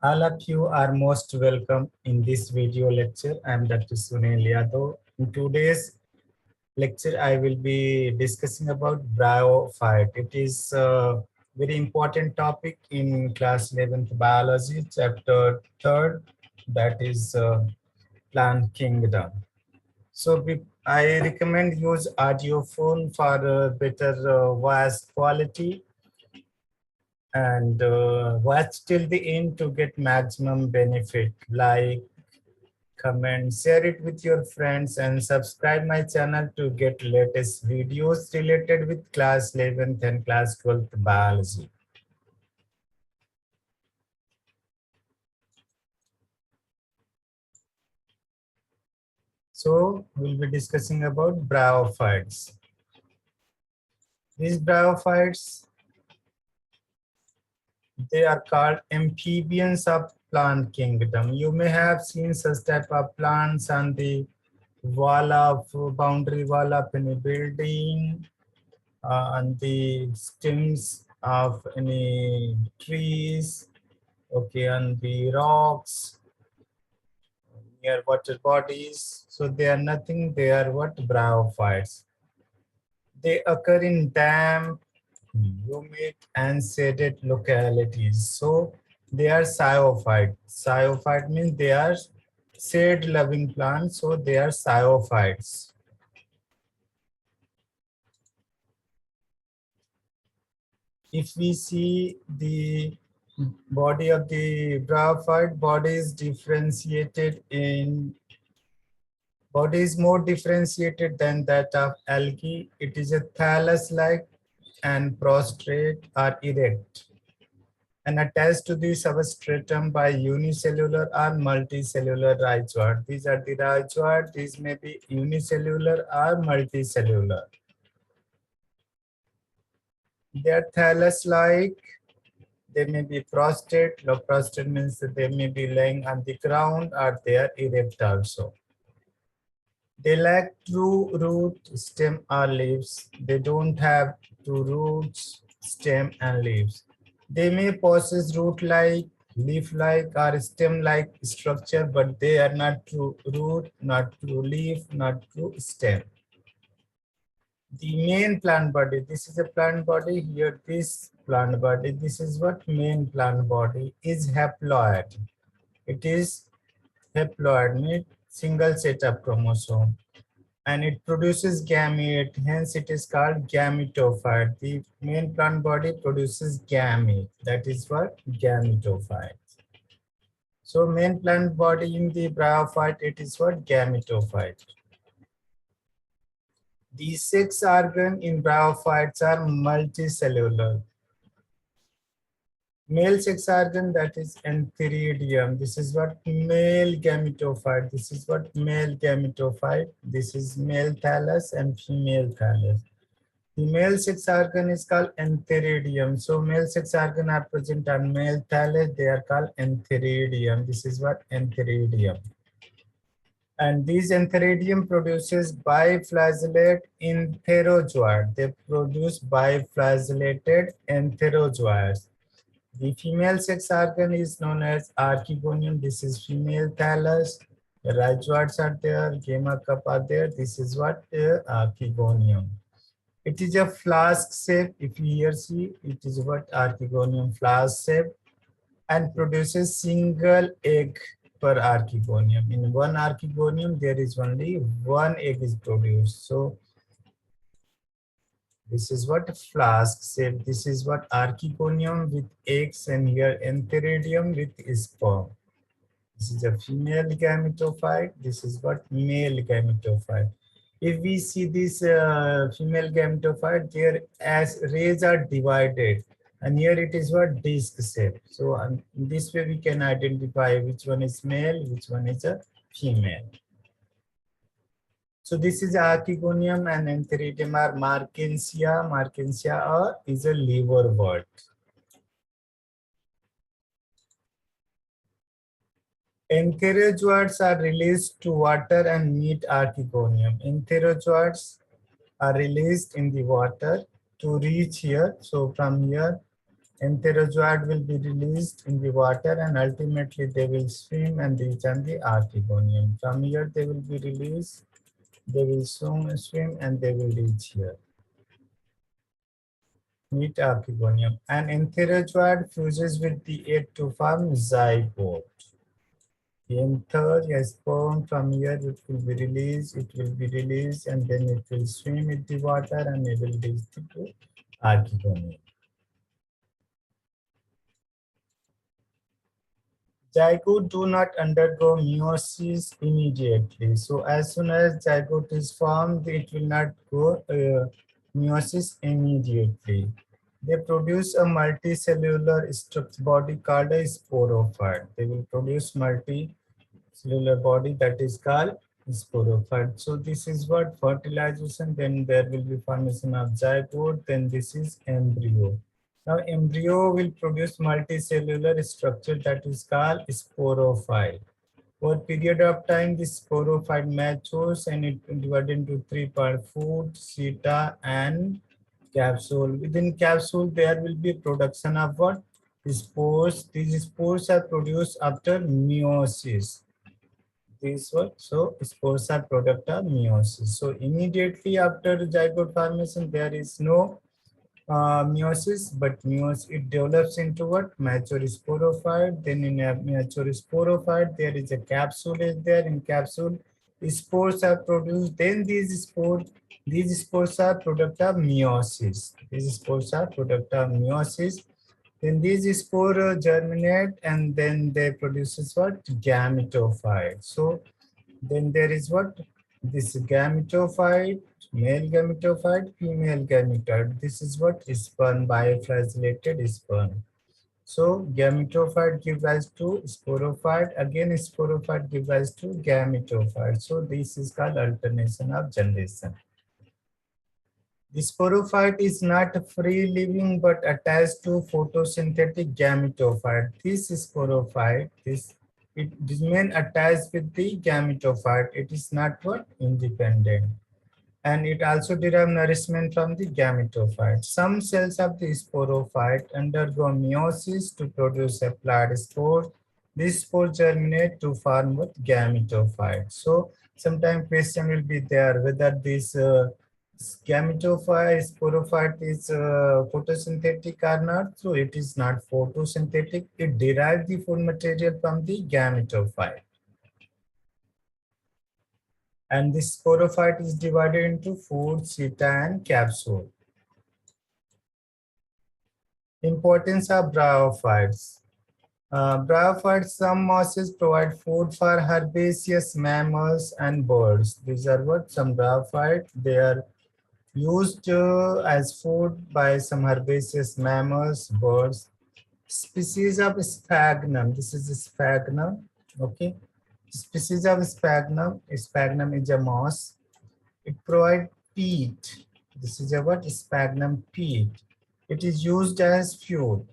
All of you are most welcome in this video lecture. I am Dr. Sunil Yadav. In today's lecture, I will be discussing about bryophyte. It is a very important topic in class 11th biology, chapter 3rd, that is plant kingdom. I recommend use audio phone for better voice quality and watch till the end to get maximum benefit. Like, comment, share it with your friends, and subscribe my channel to get latest videos related with class 11th and class 12th biology. So we'll be discussing about bryophytes. These bryophytes, they are called amphibians of plant kingdom. You may have seen such type of plants on the wall of boundary wall of any building, on the stems of any trees, okay, on the rocks, near water bodies. So they are nothing, they are what? Bryophytes. They occur in damp, humid, and shaded localities. So they are xyophyte. Xyophyte means they are shade-loving plants, so they are xyophytes. If we see the body of the bryophyte, body is differentiated in body is more differentiated than that of algae. It is a thallus-like and prostrate or erect and attached to the substratum by unicellular or multicellular rhizoid. These are the rhizoid. These may be unicellular or multicellular. They are thallus-like. They may be prostrate. Low prostrate means that they may be laying on the ground or they are erect also. They lack true root, stem, or leaves. They don't have two roots, stem, and leaves. They may possess root-like, leaf-like, or stem-like structure, but they are not true root, not true leaf, not true stem. The main plant body, this is a plant body, here this plant body, this is what main plant body is haploid. It is haploid, means single set of chromosome, and it produces gamete, hence it is called gametophyte. The main plant body produces gamete, that is what? Gametophyte. So main plant body in the bryophyte, it is what? Gametophyte. The sex organ in bryophytes are multicellular. Male sex organ, that is antheridium. This is what? Male gametophyte. This is what? Male gametophyte. This is male thallus and female thallus. The male sex organ is called antheridium. So male sex organ are present on male thallus. They are called antheridium. This is what? Antheridium. And these antheridium produces biflagellate enterozoite. They produce biflagellated enterozoites. The female sex organ is known as archegonium. This is female thallus. The rhizoids are there, gamma cup are there. This is what? Archegonium. It is a flask shape. If you here see, it is what? Archegonium flask shape, and produces single egg per archegonium. In one archegonium, there is only one egg is produced. So this is what? Flask shape. This is what? Archegonium with eggs, and here antheridium with sperm. This is a female gametophyte. This is what? Male gametophyte. If we see this female gametophyte, their as rays are divided, and here it is what? Disc shape. So in this way we can identify which one is male, which one is a female. So this is archegonium, and antheridium are Markensia. Markensia is a liverwort. Entherozoites are released to water and meet archegonium. Entherozoites are released in the water to reach here. So from here, Enterozoite will be released in the water and ultimately they will swim and reach on the archegonium. From here they will be released, they will swim and they will reach here. Meet archegonium. And enterozoite fuses with the egg to form zygote. Enter a sperm from here, it will be released, and then it will swim in the water and it will reach the archegonium. Zygote do not undergo meiosis immediately. So as soon as zygote is formed, it will not go meiosis immediately. They produce a multicellular structure body called a sporophyte. They will produce multicellular body that is called sporophyte. So this is what fertilization, then there will be formation of zygote, then this is embryo. Now embryo will produce multicellular structure that is called sporophyte. For a period of time, this sporophyte matures and it will divide into three parts: food, seta, and capsule. Within capsule, there will be production of what? Spores. These spores are produced after meiosis. These what? So spores are product of meiosis. So immediately after zygote formation, there is no meiosis, but meiosis it develops into what? Mature sporophyte. Then in a mature sporophyte, there is a capsule is there. In capsule, spores are produced. Then these spores are product of meiosis. These spores are product of meiosis. Then these spores germinate and then they produces what? Gametophyte. So then there is what? This gametophyte, male gametophyte, female gametophyte. This is what? Sperm, bioflagellated sperm. So gametophyte gives rise to sporophyte. Again, sporophyte gives rise to gametophyte. So this is called alternation of generation. The sporophyte is not free living but attached to photosynthetic gametophyte. This sporophyte, this remain attached with the gametophyte. It is not what? Independent. And it also derives nourishment from the gametophyte. Some cells of the sporophyte undergo meiosis to produce applied spores. These spores germinate to form with gametophyte. So sometimes question will be there whether this gametophyte, sporophyte is photosynthetic or not. So it is not photosynthetic. It derives the food material from the gametophyte. And this sporophyte is divided into food, seta, and capsule. Importance of bryophytes. Bryophytes, some mosses provide food for herbaceous mammals and birds. These are what? Some bryophytes. They are used as food by some herbaceous mammals, birds. Species of sphagnum. This is sphagnum. Okay. Species of sphagnum. Sphagnum is a moss. It provides peat. This is a what? Sphagnum peat. It is used as fuel.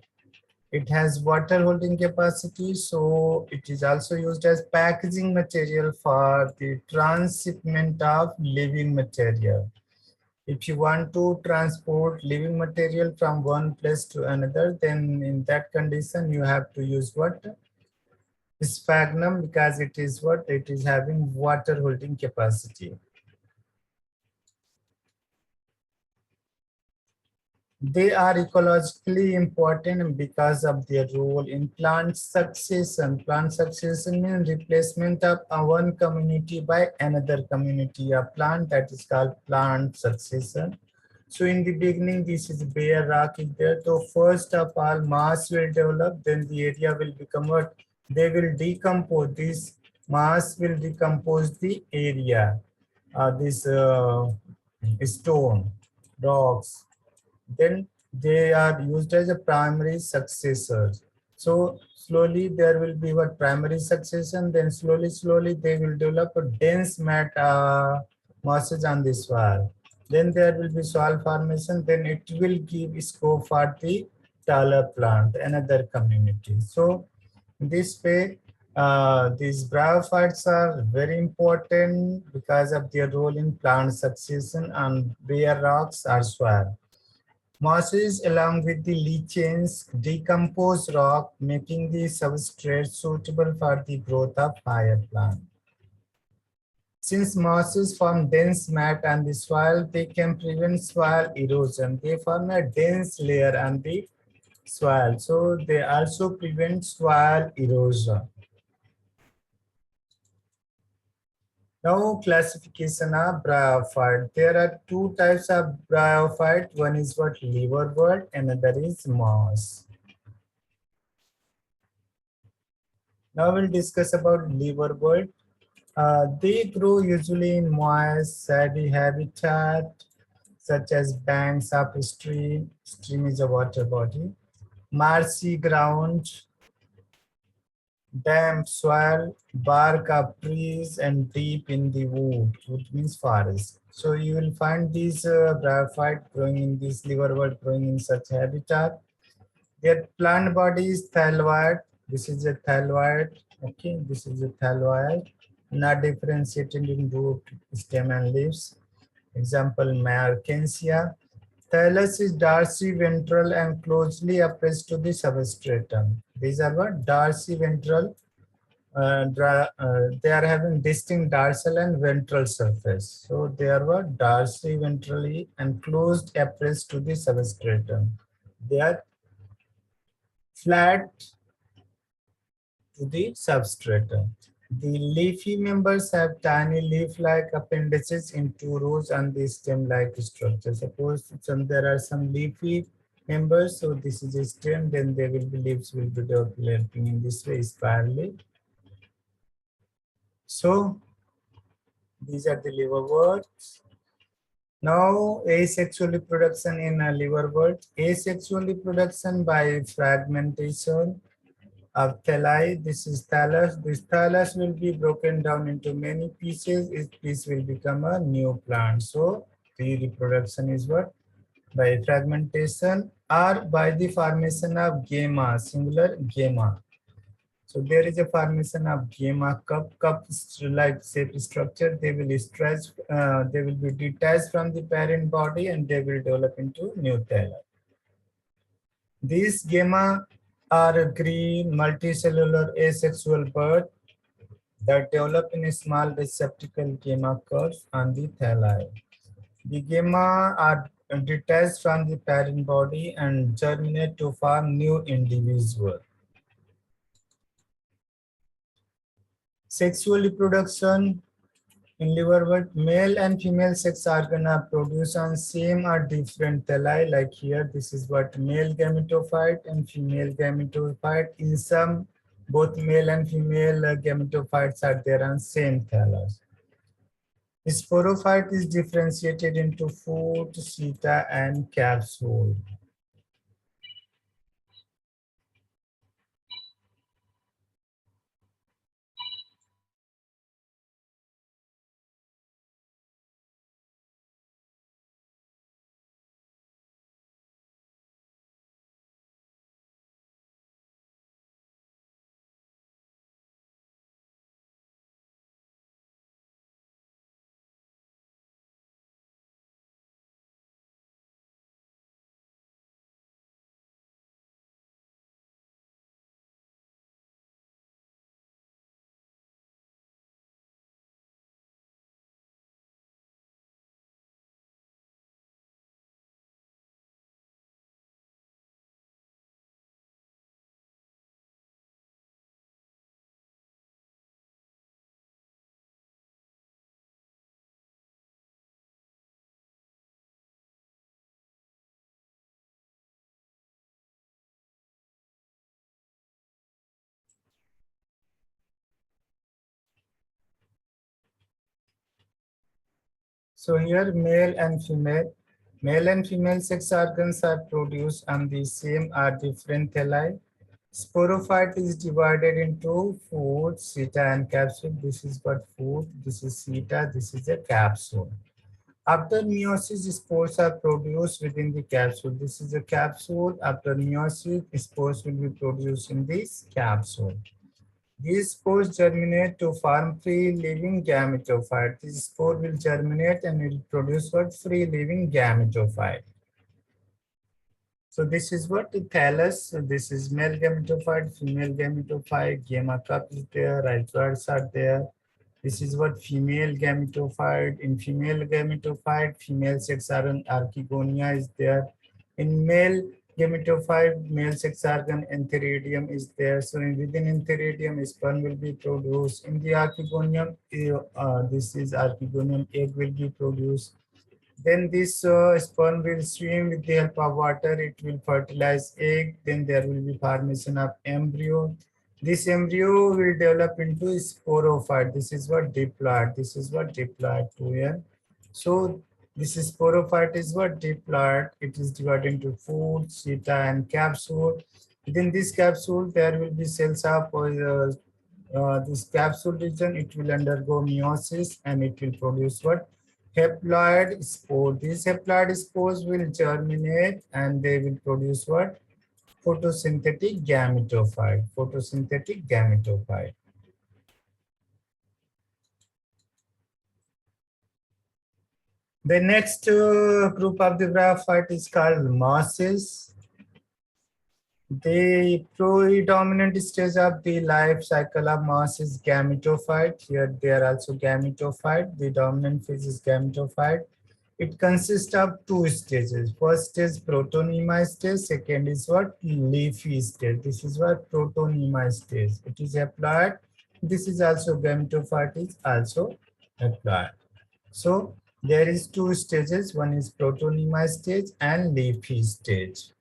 It has water holding capacity, so it is also used as packaging material for the transshipment of living material. If you want to transport living material from one place to another, then in that condition you have to use what? Sphagnum, because it is what? It is having water holding capacity. They are ecologically important because of their role in plant succession. Plant succession means replacement of one community by another community. A plant that is called plant succession. So in the beginning, this is bare rock is there. So first of all, mass will develop, then the area will become what? They will decompose. This mass will decompose the area. This stone, rocks, then they are used as a primary successors. So slowly there will be what? Primary succession, then slowly they will develop a dense masses on the soil. Then there will be soil formation, then it will give scope for the taller plant, another community. So this way, these bryophytes are very important because of their role in plant succession on bare rocks or soil. Mosses along with the lichens decompose rock, making the substrate suitable for the growth of higher plant. Since mosses form dense mat on the soil, they can prevent soil erosion. They form a dense layer on the soil, so they also prevent soil erosion. Now, classification of bryophyte. There are two types of bryophyte. One is what liverwort, another is moss. Now we'll discuss about liverwort. They grow usually in moist, sandy habitat, such as banks of stream. Stream is a water body. Marshy ground, damp soil, bark of trees, and deep in the wood. Wood means forest. So you will find these bryophyte growing in this liverwort growing in such habitat. Their plant body is thalloid. This is a thalloid. Okay, this is a thalloid. Not differentiated in root, stem, and leaves. Example, Mercansia. Thallus is dorsiventral and closely appressed to the substratum. These are what? Dorsiventral. They are having distinct dorsal and ventral surface. So they are what? Dorsiventrally and closed appressed to the substratum. They are flat to the substratum. The leafy members have tiny leaf-like appendages in two rows on the stem-like structure. Suppose there are some leafy members, so this is a stem, then there will be leaves will be developing in this way spirally. So these are the liverworts. Now asexual reproduction in a liverwort. Asexual reproduction by fragmentation of thalli. This is thallus. This thallus will be broken down into many pieces. Each piece will become a new plant. So the reproduction is what? By fragmentation or by the formation of gamma, singular gamma. So there is a formation of gamma cup like shape structure. They will stretch, they will be detached from the parent body and they will develop into new thalli. These gamma are green multicellular asexual bud that develop in a small receptacle gamma curves on the thalli. The gamma are detached from the parent body and germinate to form new individual. Sexual reproduction in liverwort, male and female sex organ are produced on same or different thalli. Like here, this is what male gametophyte and female gametophyte. In some, both male and female gametophytes are there on same thallus. Sporophyte is differentiated into foot, seta, and capsule. So here male and female sex organs are produced on the same or different thalli. Sporophyte is divided into food, seta, and capsule. This is what food, this is seta, this is a capsule. After meiosis, spores are produced within the capsule. This is a capsule. After meiosis, spores will be produced in this capsule. These spores germinate to form free-living gametophyte. This spore will germinate and will produce what? Free-living gametophyte. So this is what the thallus. So this is male gametophyte, female gametophyte, gamma cup is there, rhizoids are there. This is what female gametophyte. In female gametophyte, female sex organ archegonia is there. In male gametophyte, male sex organ antheridium is there. So within antheridium, sperm will be produced. In the archegonium, this is archegonium, egg will be produced. Then this sperm will swim with the help of water. It will fertilize egg. Then there will be formation of embryo. This embryo will develop into sporophyte. This is what diploid. This is what diploid 2n. So this is sporophyte is what diploid. It is divided into food, seta, and capsule. Within this capsule, there will be cells of this capsule region. It will undergo meiosis and it will produce what? Haploid spore. These haploid spores will germinate and they will produce what? Photosynthetic gametophyte. Photosynthetic gametophyte. The next group of the bryophyte is called mosses. The predominant stage of the life cycle of moss is gametophyte. Here they are also gametophyte. The dominant phase is gametophyte. It consists of two stages. First is protonema stage. Second is what? Leafy stage. This is what protonema stage. It is haploid. This is also gametophyte is also haploid. So there is two stages. One is protonema stage and leafy stage.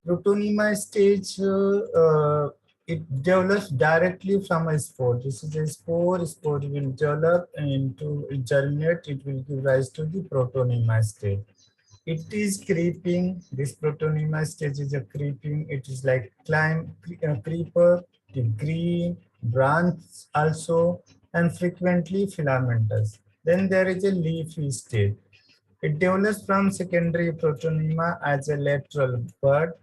Protonema stage, it develops directly from a spore. This is a spore. Spore will develop into germinate. It will give rise to the protonema stage. It is creeping. This protonema stage is a creeping. It is like creeper, the green, branch also, and frequently filamentous. Then there is a leafy stage. It develops from secondary protonema as a lateral bud.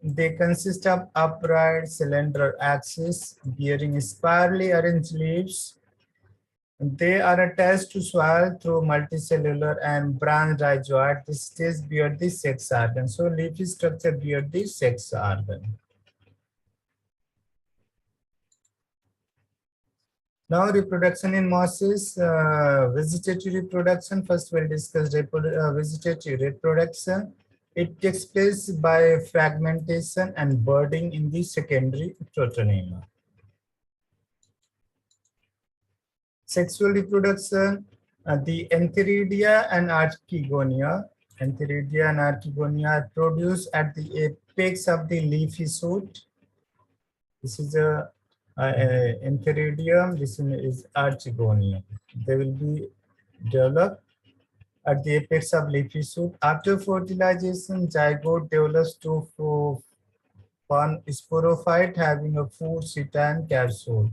They consist of upright cylinder axis bearing spirally arranged leaves. They are attached to soil through multicellular and branch rhizoid. This stage bear the sex organ. So leafy structure bear the sex organ. Now reproduction in mosses, vegetative reproduction. First we'll discuss vegetative reproduction. It takes place by fragmentation and budding in the secondary protonema. Sexual reproduction, the antheridia and archegonia. Antheridia and archegonia are produced at the apex of the leafy shoot. This is a antheridium, this is archegonia. They will be developed at the apex of leafy shoot. After fertilization, zygote develops to form sporophyte having a food, seta, and capsule.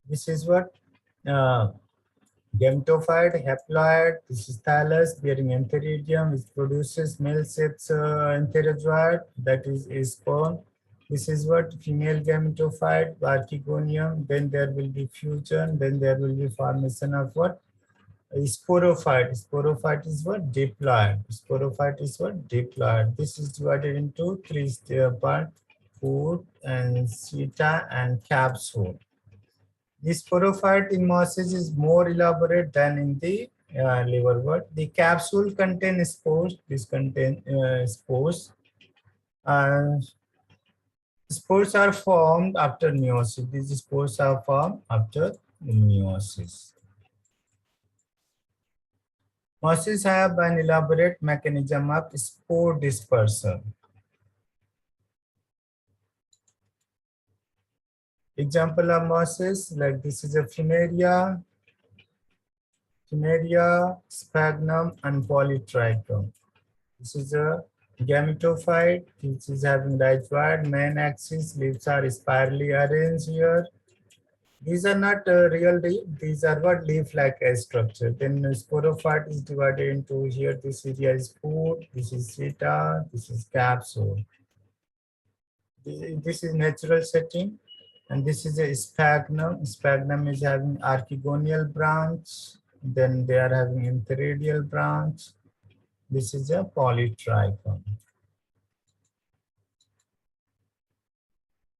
This is what gametophyte, haploid. This is thallus bearing antheridium, which produces male sex enterozoite, that is a sperm. This is what female gametophyte, archegonium. Then there will be fusion. Then there will be formation of what? A sporophyte. Sporophyte is what? Diploid. Sporophyte is what? Diploid. This is divided into three parts: food and seta and capsule. This sporophyte in mosses is more elaborate than in the liverwort. The capsule contains spores. This contains spores. Spores are formed after meiosis. These spores are formed after meiosis. Mosses have an elaborate mechanism of spore dispersion. Example of mosses, like this is a Funaria, sphagnum, and polytrichum. This is a gametophyte, which is having rhizoid, main axis, leaves are spirally arranged here. These are not real leaf, these are what leaf-like structure. Then sporophyte is divided into here, this area is food, this is seta, this is capsule. This is natural setting. And this is a sphagnum. Sphagnum is having archegonial branch. Then they are having antheridial branch. This is a polytrichome.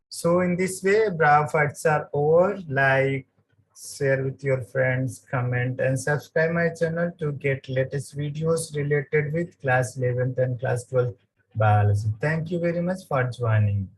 So in this way, bryophytes are over. Like, share with your friends, comment, and subscribe my channel to get latest videos related with class 11th and class 12th biology. Thank you very much for joining.